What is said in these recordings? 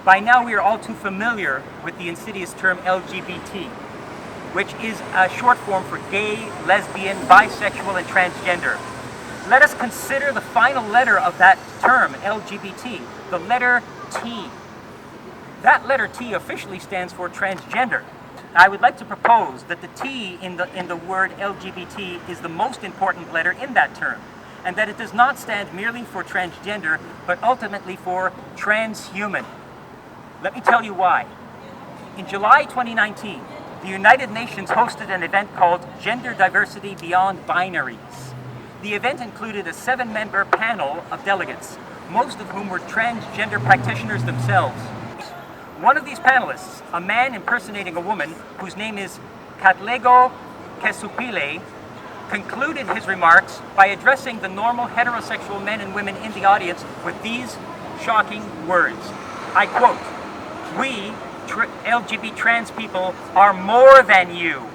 By now we are all too familiar with the insidious term LGBT, which is a short form for gay, lesbian, bisexual, and transgender. Let us consider the final letter of that term, LGBT, the letter T. That letter T officially stands for transgender. I would like to propose that the T in the word LGBT is the most important letter in that term, and that it does not stand merely for transgender, but ultimately for transhuman. Let me tell you why. In July 2019, the United Nations hosted an event called Gender Diversity Beyond Binaries. The event included a 7-member panel of delegates, most of whom were transgender practitioners themselves. One of these panelists, a man impersonating a woman whose name is Katlego Kesupile, concluded his remarks by addressing the normal heterosexual men and women in the audience with these shocking words. I quote, "We, LGBT trans people, are more than you.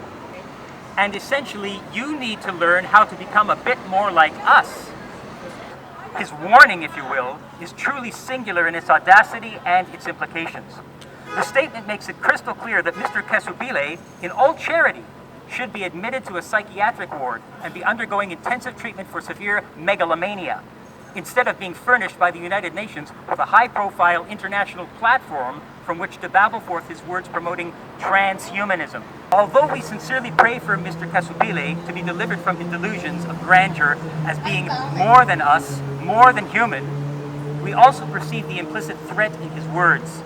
And essentially, you need to learn how to become a bit more like us." His warning, if you will, is truly singular in its audacity and its implications. The statement makes it crystal clear that Mr. Kesubile, in all charity, should be admitted to a psychiatric ward and be undergoing intensive treatment for severe megalomania, instead of being furnished by the United Nations with a high-profile international platform from which to babble forth his words promoting transhumanism. Although we sincerely pray for Mr. Kesubile to be delivered from his delusions of grandeur as being more than us, more than human, we also perceive the implicit threat in his words.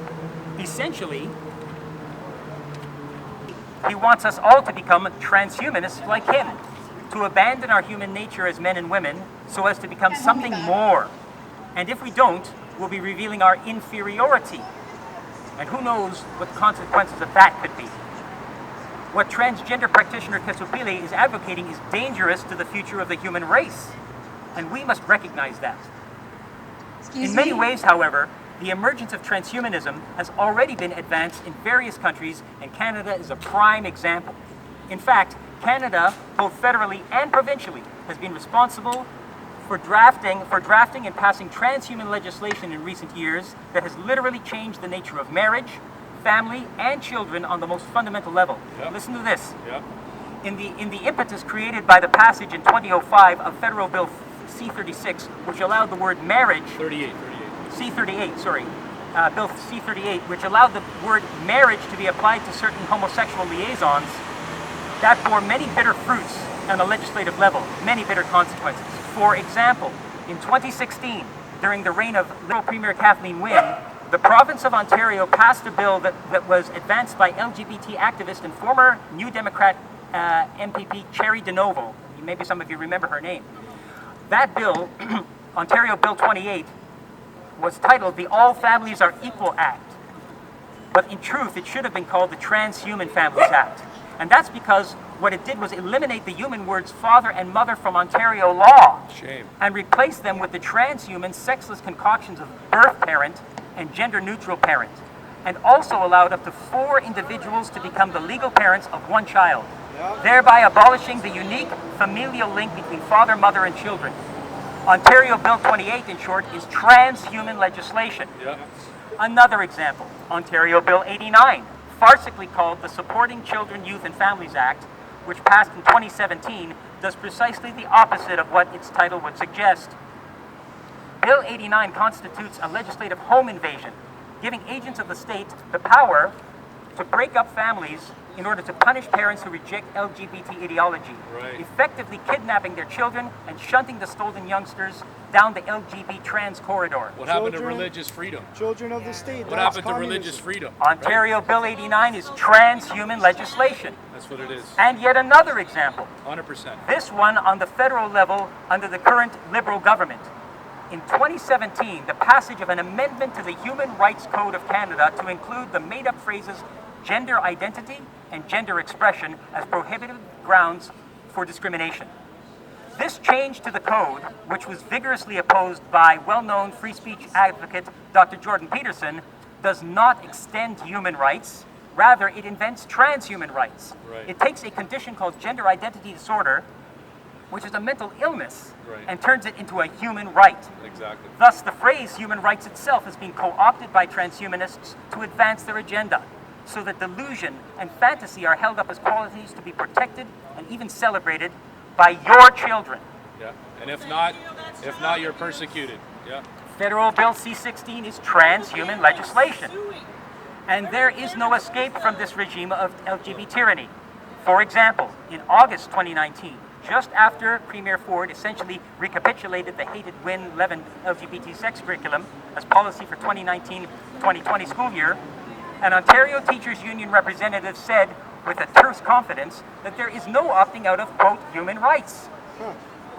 Essentially, he wants us all to become transhumanists like him, to abandon our human nature as men and women so as to become something more. And if we don't, we'll be revealing our inferiority. And who knows what the consequences of that could be. What transgender practitioner Kesupile is advocating is dangerous to the future of the human race. And we must recognize that. In many ways, however, the emergence of transhumanism has already been advanced in various countries, and Canada is a prime example. In fact, Canada, both federally and provincially, has been responsible for drafting and passing transhuman legislation in recent years that has literally changed the nature of marriage, family, and children on the most fundamental level. Yep. Listen to this. Yep. In the impetus created by the passage in 2005 of Federal Bill C-36, which allowed the word marriage... C-38, sorry. Bill C-38, which allowed the word marriage to be applied to certain homosexual liaisons, that bore many bitter fruits on a legislative level, many bitter consequences. For example, in 2016, during the reign of Liberal Premier Kathleen Wynne, the province of Ontario passed a bill that was advanced by LGBT activist and former New Democrat MPP Cherry DeNovo. Maybe some of you remember her name. That bill, Ontario Bill 28, was titled the All Families Are Equal Act. But in truth, it should have been called the Transhuman Families Act. And that's because what it did was eliminate the human words father and mother from Ontario law. Shame. And replace them with the transhuman, sexless concoctions of birth parent and gender-neutral parent. And also allowed up to 4 individuals to become the legal parents of 1 child, thereby abolishing the unique familial link between father, mother, and children. Ontario Bill 28, in short, is transhuman legislation. Yep. Another example, Ontario Bill 89, farcically called the Supporting Children, Youth and Families Act, which passed in 2017, does precisely the opposite of what its title would suggest. Bill 89 constitutes a legislative home invasion, giving agents of the state the power to break up families in order to punish parents who reject LGBT ideology, effectively kidnapping their children and shunting the stolen youngsters down the LGBT trans corridor. What happened to religious freedom? Children of the state. What happened to religious freedom? Ontario Bill 89 is transhuman legislation. That's what it is. And yet another example. 100%. This one on the federal level under the current Liberal government. In 2017, the passage of an amendment to the Human Rights Code of Canada to include the made-up phrases gender identity and gender expression as prohibited grounds for discrimination. This change to the code, which was vigorously opposed by well-known free speech advocate Dr. Jordan Peterson, does not extend human rights. Rather, it invents transhuman rights. It takes a condition called gender identity disorder which is a mental illness, Right. and turns it into a human right. Exactly. Thus, the phrase human rights itself is being co-opted by transhumanists to advance their agenda, so that delusion and fantasy are held up as qualities to be protected and even celebrated by your children. Yeah. And if not, you're persecuted. Yeah. Federal Bill C-16 is transhuman legislation. And there is no escape from this regime of LGBT tyranny. For example, in August 2019, just after Premier Ford essentially recapitulated the hated Win-11 LGBT sex curriculum as policy for 2019-2020 school year, an Ontario Teachers Union representative said with a terse confidence that there is no opting out of, quote, human rights.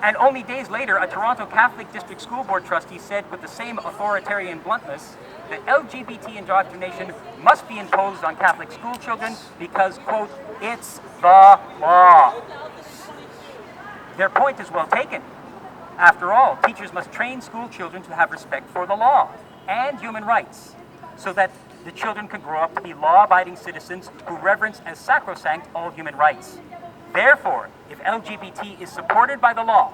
And only days later, a Toronto Catholic District School Board trustee said with the same authoritarian bluntness that LGBT indoctrination must be imposed on Catholic school children because, quote, it's the law. Their point is well taken. After all, teachers must train school children to have respect for the law and human rights so that the children can grow up to be law-abiding citizens who reverence as sacrosanct all human rights. Therefore, if LGBT is supported by the law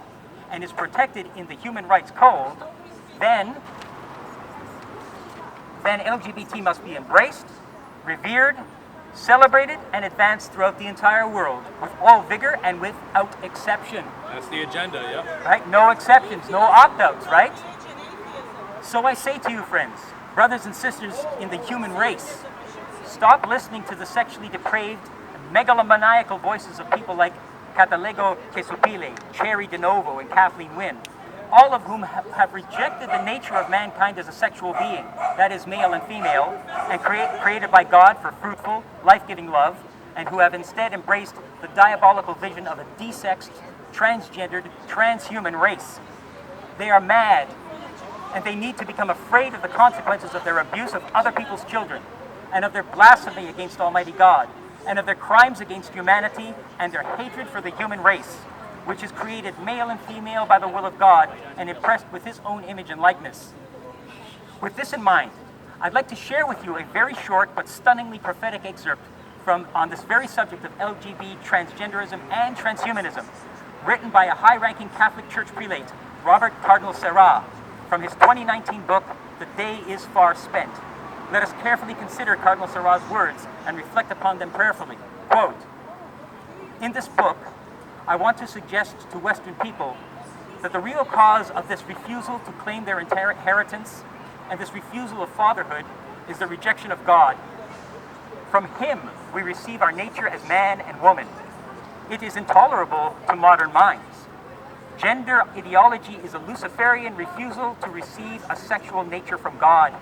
and is protected in the Human Rights Code, then LGBT must be embraced, revered, celebrated, and advanced throughout the entire world with all vigor and without exception. That's the agenda. Yeah. Right? No exceptions, no opt-outs, right? So I say to you, friends, brothers and sisters in the human race, stop listening to the sexually depraved, megalomaniacal voices of people like Catalego Quesupile, Cherry DeNovo, and Kathleen Wynne, all of whom have rejected the nature of mankind as a sexual being, that is male and female, and created by God for fruitful, life-giving love, and who have instead embraced the diabolical vision of a desexed, transgendered, transhuman race. They are mad, and they need to become afraid of the consequences of their abuse of other people's children, and of their blasphemy against Almighty God, and of their crimes against humanity and their hatred for the human race, which is created male and female by the will of God and impressed with His own image and likeness. With this in mind, I'd like to share with you a very short but stunningly prophetic excerpt on this very subject of LGBT, transgenderism, and transhumanism, written by a high-ranking Catholic Church prelate, Robert Cardinal Sarah, from his 2019 book, The Day is Far Spent. Let us carefully consider Cardinal Sarah's words and reflect upon them prayerfully. Quote, in this book, I want to suggest to Western people that the real cause of this refusal to claim their inheritance and this refusal of fatherhood is the rejection of God. From Him, we receive our nature as man and woman. It is intolerable to modern minds. Gender ideology is a Luciferian refusal to receive a sexual nature from God.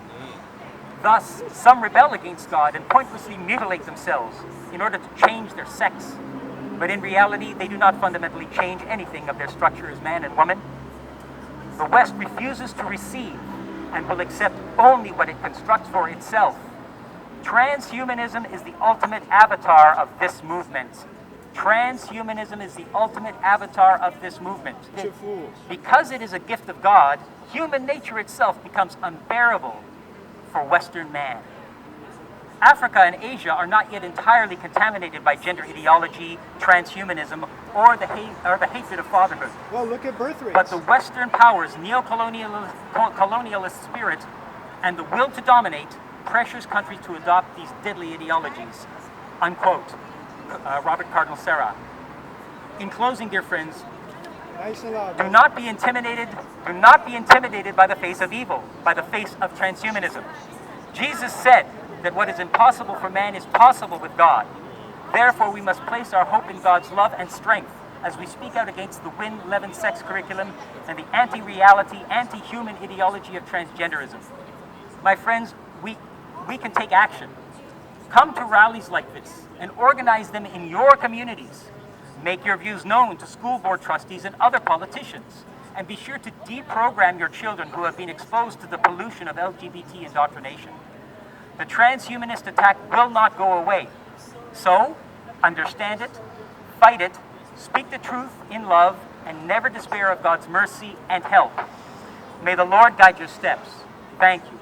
Thus, some rebel against God and pointlessly mutilate themselves in order to change their sex. But in reality, they do not fundamentally change anything of their structure as man and woman. The West refuses to receive and will accept only what it constructs for itself. Transhumanism is the ultimate avatar of this movement. Transhumanism is the ultimate avatar of this movement. Because it is a gift of God, human nature itself becomes unbearable for Western man. Africa and Asia are not yet entirely contaminated by gender ideology, transhumanism, or the hatred of fatherhood. Well, look at birth rates. But the Western powers' neo-colonialist spirit and the will to dominate pressures countries to adopt these deadly ideologies. Unquote. Robert Cardinal Sarah. In closing, dear friends, Nice and loud. do not be intimidated. Do not be intimidated by the face of evil, by the face of transhumanism. Jesus said that what is impossible for man is possible with God. Therefore, we must place our hope in God's love and strength as we speak out against the Win-11 sex curriculum and the anti-reality, anti-human ideology of transgenderism. My friends, we can take action. Come to rallies like this and organize them in your communities. Make your views known to school board trustees and other politicians. And be sure to deprogram your children who have been exposed to the pollution of LGBT indoctrination. The transhumanist attack will not go away. So, understand it, fight it, speak the truth in love, and never despair of God's mercy and help. May the Lord guide your steps. Thank you.